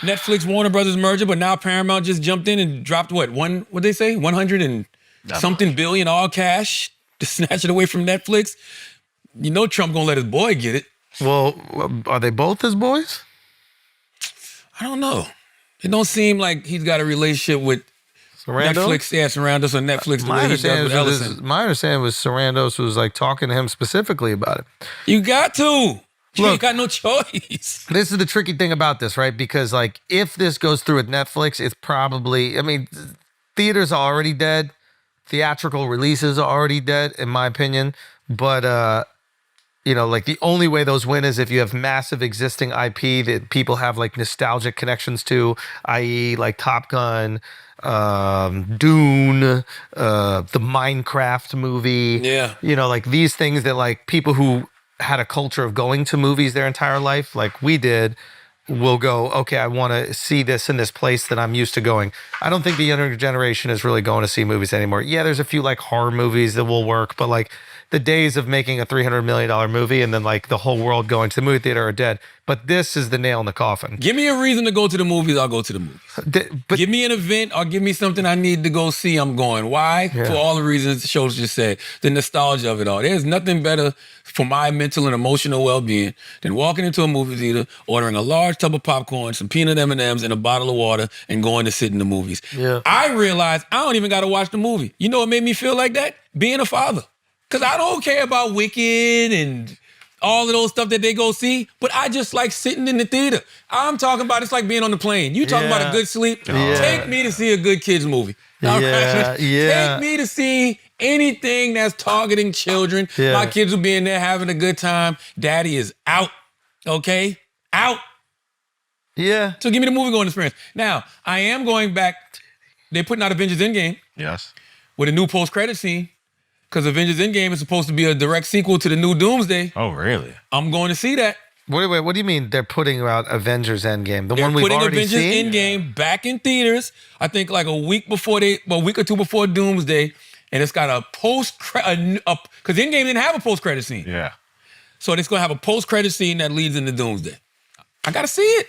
Netflix Warner Brothers merger, but now Paramount just jumped in and dropped what'd they say? 100 and something billion all cash to snatch it away from Netflix. You know Trump gonna let his boy get it. Well, are they both his boys? I don't know. It don't seem like he's got a relationship with Sarandos? Netflix. Yeah, Sarandos on Netflix. My understanding was Sarandos was like talking to him specifically about it. You got to. You Look, ain't got no choice. This is the tricky thing about this, right? Because like if this goes through with Netflix, it's probably, I mean, theaters are already dead. Theatrical releases are already dead, in my opinion. But, you know, like the only way those win is if you have massive existing IP that people have like nostalgic connections to, i.e. like Top Gun, Dune, the Minecraft movie. Yeah. You know, like these things that like people who had a culture of going to movies their entire life, like we did, will go, okay, I want to see this in this place that I'm used to going. I don't think the younger generation is really going to see movies anymore. Yeah, there's a few like horror movies that will work, but like the days of making a $300 million movie and then like the whole world going to the movie theater are dead. But this is the nail in the coffin. Give me a reason to go to the movies, I'll go to the movies. But give me an event or give me something I need to go see, I'm going. Why? Yeah. For all the reasons Schulz just said. The nostalgia of it all. There's nothing better for my mental and emotional well-being than walking into a movie theater, ordering a large tub of popcorn, some peanut M&Ms, and a bottle of water, and going to sit in the movies. Yeah. I realized I don't even got to watch the movie. You know what made me feel like that? Being a father. Because I don't care about Wicked and all of those stuff that they go see, but I just like sitting in the theater. I'm talking about it's like being on the plane. You talking about a good sleep? Yeah. Take me to see a good kids movie. All Yeah, right? yeah. Take me to see anything that's targeting children. Yeah. My kids will be in there having a good time. Daddy is out, okay? Out. yeah. So give me the movie going experience. Now, I am going back. They're putting out Avengers Endgame Yes. with a new post-credit scene. Because Avengers Endgame is supposed to be a direct sequel to the new Doomsday. Oh, really? I'm going to see that. Wait, what do you mean they're putting out Avengers Endgame? The They're one we've putting already Avengers seen? Endgame back in theaters. I think like a week or two before Doomsday, and it's got a because Endgame didn't have a post-credit scene. Yeah. So it's gonna have a post-credit scene that leads into Doomsday. I gotta see it.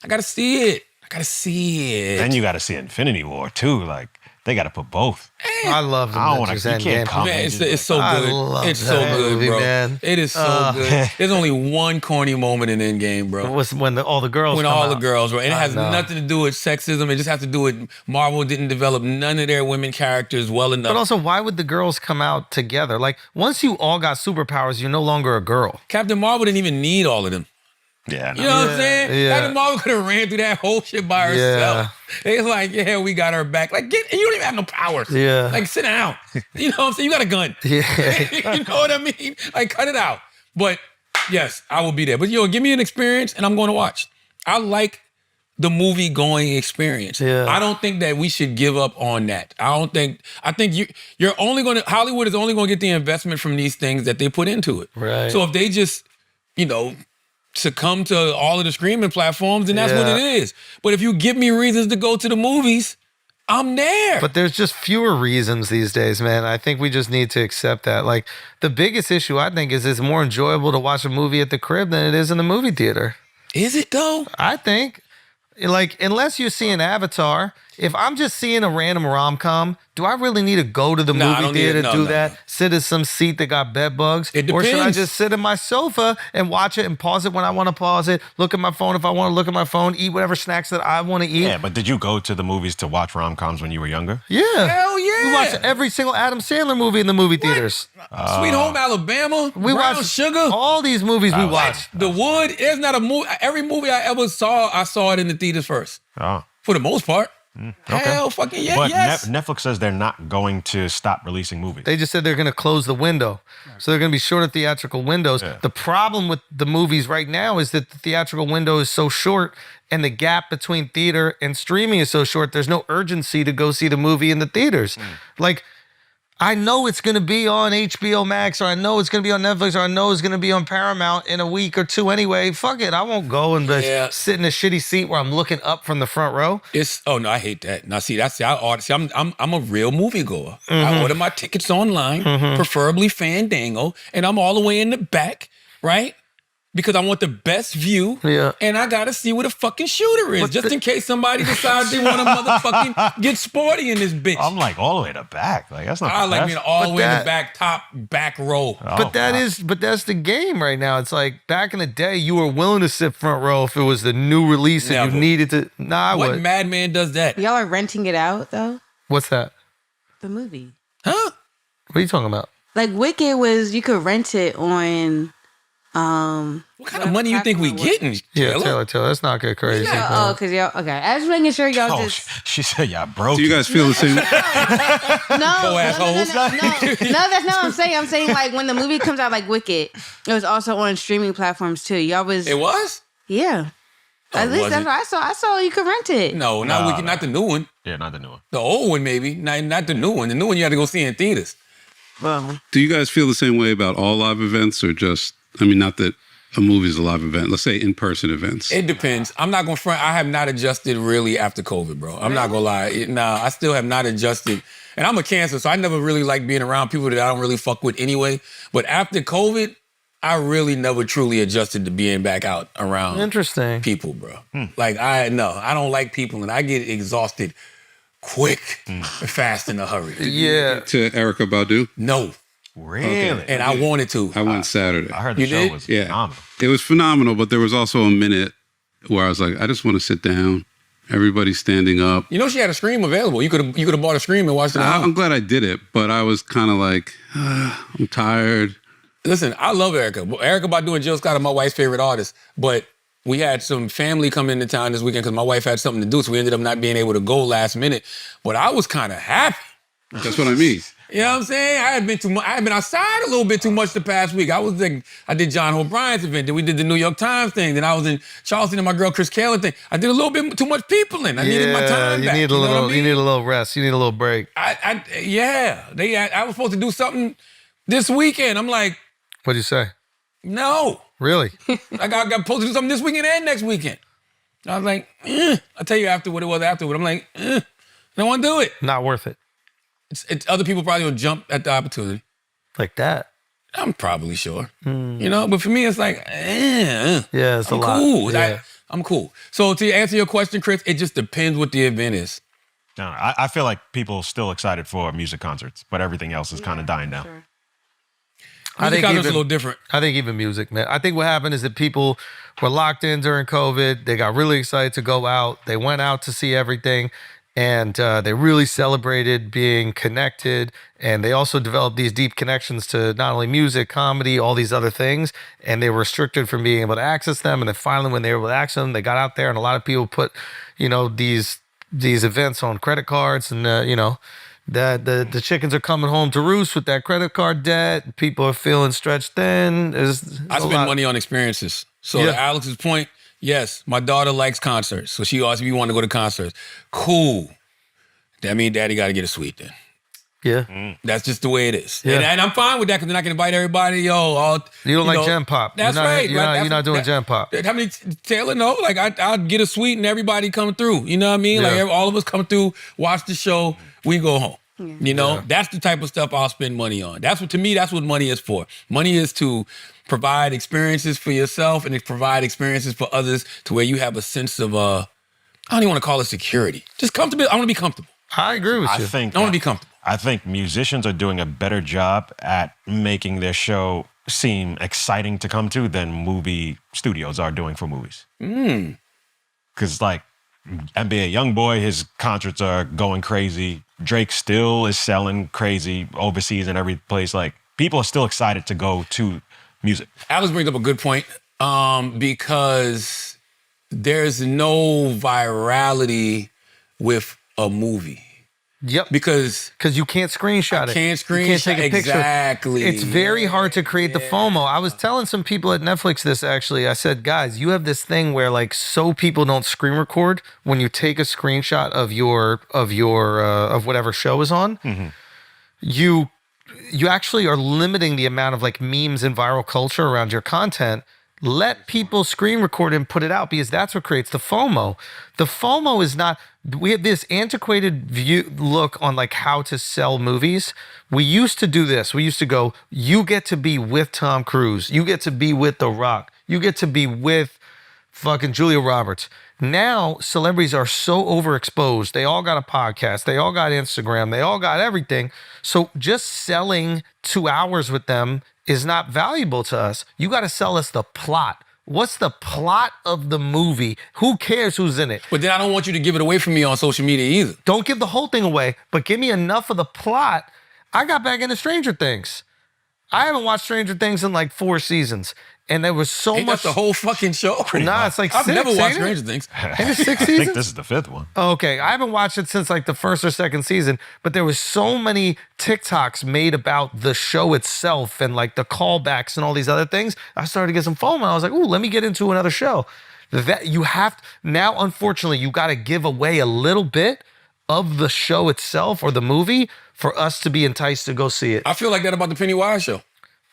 I gotta see it. Then you got to see Infinity War too. Like they got to put both. I love I don't Avengers wanna- you can't Endgame. come- Man, it's so I good. love It's so that good, movie, bro. man. It is so good. There's only one corny moment in Endgame, bro. It was when all the girls When come all the out. girls were. And it I has know. nothing to do with sexism. It just has to do with Marvel didn't develop none of their women characters well enough. But also, why would the girls come out together? Like, once you all got superpowers, you're no longer a girl. Captain Marvel didn't even need all of them. Yeah. You know what I'm saying? yeah. Captain Marvel could have ran through that whole shit by herself. They was like, yeah, we got her back. Like, you don't even have no powers. Yeah. Like, sit down. You know what I'm saying? You got a gun. Yeah. You know what I mean? Like, cut it out. But yes, I will be there. But give me an experience and I'm going to watch. I like the movie going experience. Yeah. I don't think that we should give up on that. I think Hollywood is only going to get the investment from these things that they put into it. Right. So if they just, succumb to all of the streaming platforms, then that's what it is. But if you give me reasons to go to the movies, I'm there. But there's just fewer reasons these days, man. I think we just need to accept that. Like, the biggest issue, I think, is it's more enjoyable to watch a movie at the crib than it is in the movie theater. Is it though? I think. Like, unless you're seeing Avatar, if I'm just seeing a random rom-com, do I really need to go to the Nah, I movie don't need theater it. to No, do no. that? Sit in some seat that got bed bugs? It Or should I depends. just sit in my sofa and watch it and pause it when I want to pause it, look at my phone if I want to look at my phone, eat whatever snacks that I want to eat? Yeah, but did you go to the movies to watch rom-coms when you were younger? Yeah. Hell yeah. We watched every single Adam Sandler movie in the movie theaters. Sweet Home Alabama, We Brown watched Sugar, all these movies we watched. The Wood. There's not a movie. Every movie I ever saw, I saw it in the theaters first. Oh. For the most part. Okay. Hell fucking yeah, But yes. Netflix says they're not going to stop releasing movies. They just said they're going to close the window. So they're going to be shorter theatrical windows. Yeah. The problem with the movies right now is that the theatrical window is so short and the gap between theater and streaming is so short, there's no urgency to go see the movie in the theaters. Like, I know it's going to be on HBO Max, or I know it's going to be on Netflix, or I know it's going to be on Paramount in a week or two anyway. Fuck it. I won't go and just sit in a shitty seat where I'm looking up from the front row. No, I hate that. Now, see, I'm a real moviegoer. I order my tickets online, preferably Fandango, and I'm all the way in the back, right? because I want the best view. Yeah. And I gotta see where the fucking shooter is, just in case somebody decides they want to motherfucking get sporty in this bitch. I'm like all the way to the back. Like that's not. I the like best. being all the way in that- the back row. Oh, But that God. is, but that's the game right now. It's like back in the day, you were willing to sit front row if it was the new release and Never. you needed to. Nah, I What would. madman does that? Y'all are renting it out though. What's that? The movie, Huh? What are you talking about? like Wicked, was you could rent it on. What kind of money you think we getting? Yeah, Taylor? Taylor. Let's not get crazy. Oh, because y'all okay. I was making sure y'all Oh, just. she said, "Yeah, broke." Do you guys feel the same? No, assholes. no, that's not what I'm saying. I'm saying like when the movie comes out, like Wicked, it was also on streaming platforms too. Y'all was It was? yeah. Oh, At least was that's it? what I saw. I saw you could rent it. No, not not the new one. Yeah, not the new one. The old one, maybe. Not the new one. The new one you had to go see in theaters. Well, Do you guys feel the same way about all live events, or just? I mean, not that a movie is a live event. Let's say in-person events. It depends. I'm not gonna front. I have not adjusted really after COVID, bro. I'm not gonna lie. Nah, I still have not adjusted. And I'm a Cancer, so I never really like being around people that I don't really fuck with anyway. But after COVID, I really never truly adjusted to being back out around Interesting. people, bro. Like I don't like people, and I get exhausted quick, fast, in a hurry. Yeah. To Erykah Badu, No, Really? and I wanted to. I went Saturday. I heard the You show did? was Yeah, phenomenal. it was phenomenal. But there was also a minute where I was like, I just want to sit down. Everybody's standing up. You know, she had a Scream available. You could have bought a Scream and watched it. at home. I'm glad I did it, but I was kind of like, I'm tired. Listen, I love Erykah. Erykah Badu and Jill Scott are my wife's favorite artists. But we had some family come into town this weekend because my wife had something to do, so we ended up not being able to go last minute. But I was kind of happy. That's what I mean. You know what I'm saying? I had been outside a little bit too much the past week. I did John O'Brien's event. Then we did the New York Times thing. Then I was in Charleston and my girl Chris Kaler thing. I did a little bit too much peopling. I needed my time you back. need a know what I little. mean? You need a little rest. You need a little break. I was supposed to do something this weekend. I'm like, What'd you say? no. Really? I got supposed to do something this weekend and next weekend. I was like, I'll tell you after what it was afterward. I'm like, I don't want to do it. Not worth it. It's other people probably will jump at the opportunity. Like that. I'm probably sure. You know, but for me, it's like, Yeah, it's I'm a lot. cool. Yeah. I'm cool. So to answer your question, Chris, it just depends what the event is. I feel like people are still excited for music concerts, but everything else is kind of dying down. Sure. I think Music concerts even- a little different. I think even music, man. I think what happened is that people were locked in during COVID. They got really excited to go out. They went out to see everything. And they really celebrated being connected. And they also developed these deep connections to not only music, comedy, all these other things. And they were restricted from being able to access them. And then finally, when they were able to access them, they got out there. And a lot of people put, these events on credit cards. And, that the chickens are coming home to roost with that credit card debt. People are feeling stretched thin. I spend money on experiences. So Yeah. to Alex's point, yes, my daughter likes concerts. So she asked me, you want to go to concerts. Cool. That means daddy got to get a suite then. Yeah. That's just the way it is. Yeah. And I'm fine with that because then I can invite everybody. You don't like Gen Pop. That's You're not- right. you're not doing Gen Pop. How many Taylor? No, like I'd get a suite and everybody come through. You know what I mean? Yeah. Like all of us come through, watch the show, we go home. That's the type of stuff I'll spend money on. That's what money is for. Money is to provide experiences for yourself and to provide experiences for others to where you have a sense of I don't even want to call it security. Just comfortable. I want to be comfortable. I agree with you. I want to be comfortable. I think musicians are doing a better job at making their show seem exciting to come to than movie studios are doing for movies. Because like NBA YoungBoy, his concerts are going crazy. Drake still is selling crazy overseas and every place. Like people are still excited to go to music. Alex brings up a good point because there's no virality with a movie. Yep. Because you can't screenshot it. can't You can't take a screenshot- picture. exactly. It's very hard to create the FOMO. I was telling some people at Netflix this actually. I said, guys, you have this thing where like so people don't screen record when you take a screenshot of whatever show is on. Mm-hmm. You actually are limiting the amount of like memes and viral culture around your content. Let people screen record and put it out because that's what creates the FOMO. The FOMO is not, we have this antiquated look on like how to sell movies. We used to do this. We used to go, you get to be with Tom Cruise. You get to be with The Rock. You get to be with fucking Julia Roberts. Now, celebrities are so overexposed. They all got a podcast. They all got Instagram. They all got everything. So just selling 2 hours with them is not valuable to us. You got to sell us the plot. What's the plot of the movie? Who cares who's in it? But then I don't want you to give it away from me on social media either. Don't give the whole thing away, but give me enough of the plot. I got back into Stranger Things. I haven't watched Stranger Things in like 4 seasons. And there was so Ain't much. that the whole fucking show? Nah, it's like I've 6, never watched ain't it? Stranger Things. Ain't it 6 I seasons? think this is the 5th one. Okay, I haven't watched it since like the 1st or 2nd season, but there was so many TikToks made about the show itself and like the callbacks and all these other things. I started to get some FOMO. I was like, ooh, let me get into another show. That you have now, unfortunately, you got to give away a little bit of the show itself or the movie for us to be enticed to go see it. I feel like that about the Pennywise show.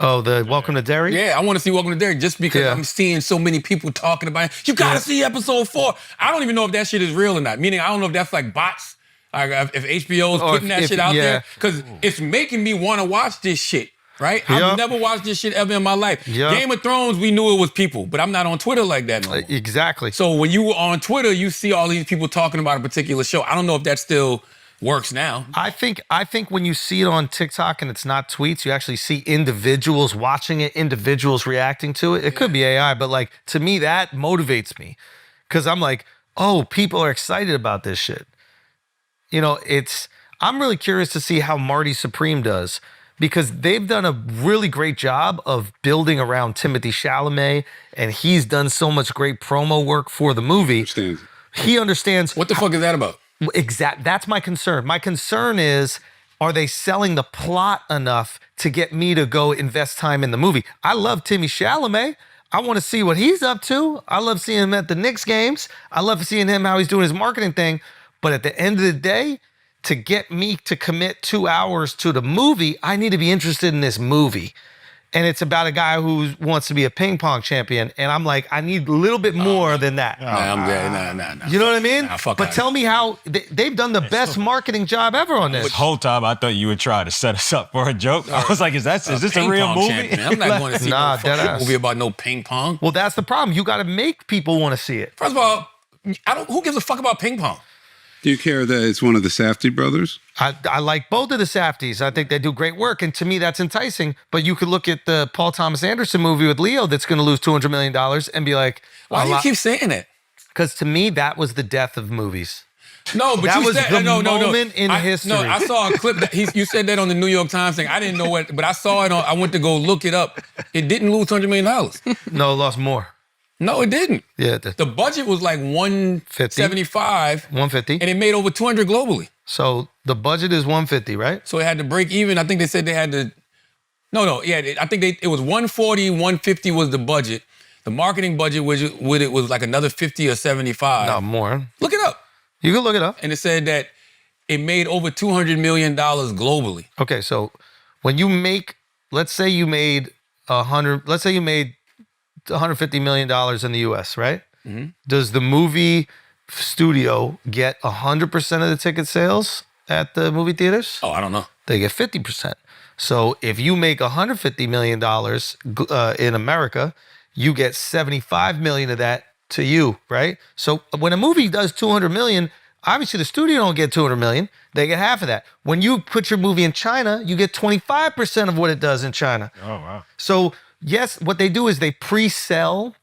Oh, the Welcome to Derry? Yeah, I want to see Welcome to Derry just because Yeah. I'm seeing so many people talking about it. You gotta see episode 4. I don't even know if that shit is real or not. Meaning, I don't know if that's like bots. Like if HBO is Or putting that if- shit out yeah. there, because it's making me want to watch this shit. Right? Yup. I've never watched this shit ever in my life. Yup. Game of Thrones, we knew it was people, but I'm not on Twitter like that no more. Exactly. So when you were on Twitter, you see all these people talking about a particular show. I don't know if that still works now. I think when you see it on TikTok and it's not tweets, you actually see individuals watching it, individuals reacting to it. It could be AI, but like to me, that motivates me because I'm like, oh, people are excited about this shit. You know, I'm really curious to see how Marty Supreme does because they've done a really great job of building around Timothée Chalamet, and he's done so much great promo work for the movie. Understands. He understands What the fuck is that about? That's my concern. My concern is, are they selling the plot enough to get me to go invest time in the movie? I love Timmy Chalamet. I want to see what he's up to. I love seeing him at the Knicks games. I love seeing him how he's doing his marketing thing. But at the end of the day, to get me to commit 2 hours to the movie, I need to be interested in this movie. And it's about a guy who wants to be a ping pong champion. And I'm like, I need a little bit more than that. Nah, I'm good. Nah. You know what I mean? Nah, fuck but out tell me how they've done the best marketing job ever on This this. whole time I thought you would try to set us up for a joke. I was like, is this a Ping real pong movie? champion. I'm not going to see Nah, no fucking deadass. movie about no ping pong. Well, that's the problem. You got to make people want to see it. First of all, who gives a fuck about ping pong? Do you care that it's one of the Safdie brothers? I like both of the Safdies. I think they do great work. And to me, that's enticing. But you could look at the Paul Thomas Anderson movie with Leo that's going to lose $200 million and be like, Why do you keep saying that? Because to me, that was the death of movies. No, but That you was said the no. moment in history. No, I saw a clip that you said that on the New York Times thing. I didn't know what, but I saw it on. I went to go look it up. It didn't lose $200 million. No, it lost more. No, it didn't. Yeah, The budget was like 175, 150. and it made over 200 globally. So the budget is 150, right? So it had to break even. I think they said they had to. No, yeah. I think it was 140, 150 was the budget. The marketing budget with it was like another 50 or 75. No, more. Look it up. You can look it up. And it said that it made over $200 million globally. Okay, so when you make, let's say you made $150 million in the US, right? Mm-hmm. Does the movie studio get 100% of the ticket sales at the movie theaters? Oh, I don't know. They get 50%. So if you make $150 million in America, you get 75 million of that to you, right? So when a movie does 200 million, obviously the studio don't get 200 million. They get half of that. When you put your movie in China, you get 25% of what it does in China. Oh, wow. So yes, what they do is they pre-sell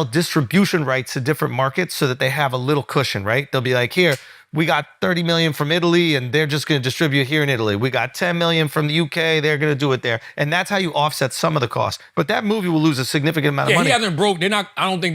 distribution rights to different markets so that they have a little cushion, right? They'll be like, here, we got 30 million from Italy and they're just going to distribute here in Italy. We got 10 million from the UK. They're going to do it there. And that's how you offset some of the cost. But that movie will lose a significant amount of Yeah, money. he hasn't broke. They're not. I don't think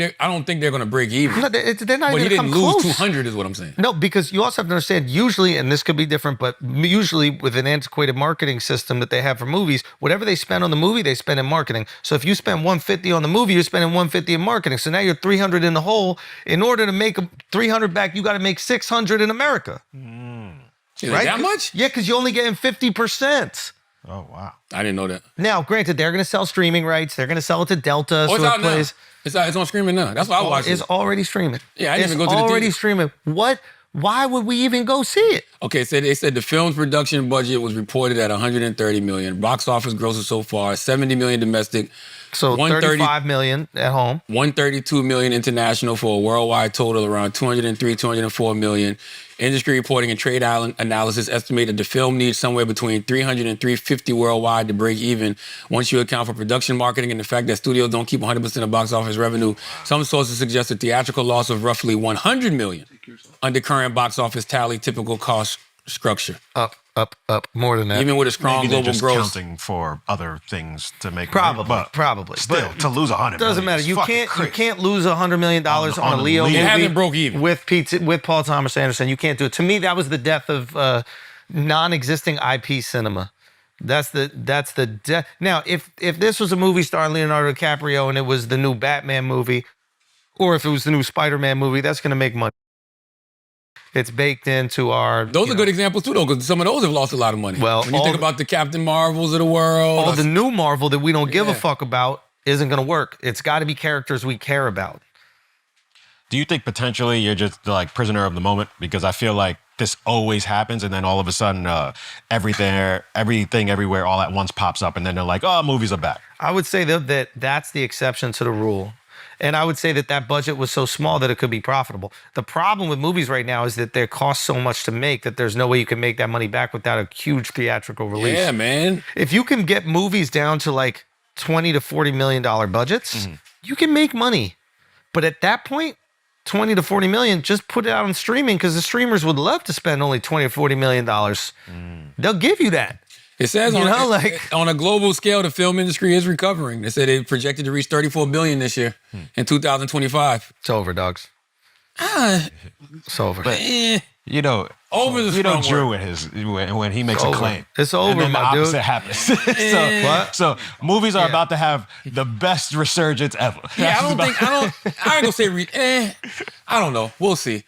they're going to break even. No, they're not But he even didn't come lose close. 200, is what I'm saying. No, because you also have to understand, usually, and this could be different, but usually with an antiquated marketing system that they have for movies, whatever they spend on the movie, they spend in marketing. So if you spend 150 on the movie, you're spending 150 in marketing. So now you're 300 in the hole. In order to make 300 back, you got to make 600 in America. Is it Right? that much? Yeah, because you're only getting 50%. Oh, wow. I didn't know that. Now, granted, they're going to sell streaming rights. They're going to sell it to Delta. Oh, it's so out it now. plays. It's on streaming now. That's why I watched It's it. already streaming. Yeah, I didn't it's even go to the already theater. streaming. Why would we even go see it? Okay, so they said the film's production budget was reported at $130 million. Box office grosses so far $70 million domestic, So 130 $35 million at home. 132 million international for a worldwide total around 203, 204 million. Industry reporting and trade analysis estimated the film needs somewhere between 300 and 350 worldwide to break even. Once you account for production, marketing, and the fact that studios don't keep 100% of box office revenue, some sources suggest a theatrical loss of roughly 100 million under current box office tally, typical cost structure. Up, more than that. Even with a strong Maybe they're global just growth. counting for other things to make Probably. Still, to lose 100 Doesn't million matter. is You fucking can't crazy. lose $100 million on a Leo movie. It hasn't broke even. with Paul Thomas Anderson. You can't do it. To me, that was the death of non-existing IP cinema. That's the death. Now, if this was a movie starring Leonardo DiCaprio and it was the new Batman movie, or if it was the new Spider-Man movie, that's going to make money. It's baked into our. Those are good examples too, though, because some of those have lost a lot of money. Well, when you think about the Captain Marvels of the world, all the new Marvel that we don't give a Yeah. fuck about isn't going to work. It's got to be characters we care about. Do you think potentially you're just like prisoner of the moment? Because I feel like this always happens, and then all of a sudden, everything, everywhere, all at once pops up, and then they're like, "Oh, movies are back." I would say that that's the exception to the rule. And I would say that budget was so small that it could be profitable. The problem with movies right now is that they cost so much to make that there's no way you can make that money back without a huge theatrical release. yeah, man. If you can get movies down to like $20 to $40 million budgets, you can make money. But at that point, 20 to 40 million, just put it out on streaming because the streamers would love to spend only 20 or 40 million dollars. They'll give you that. It says You know, like- on a global scale, the film industry is recovering. They said they projected to reach 34 billion this year in 2025. It's over, dogs. It's over. You know, Over the strong Drew word. with his when he makes It's a over. claim. It's over, and then the my dude. opposite happens. so, What? so movies are Yeah. about to have the best resurgence ever. Yeah, I ain't gonna say, I don't know. We'll see.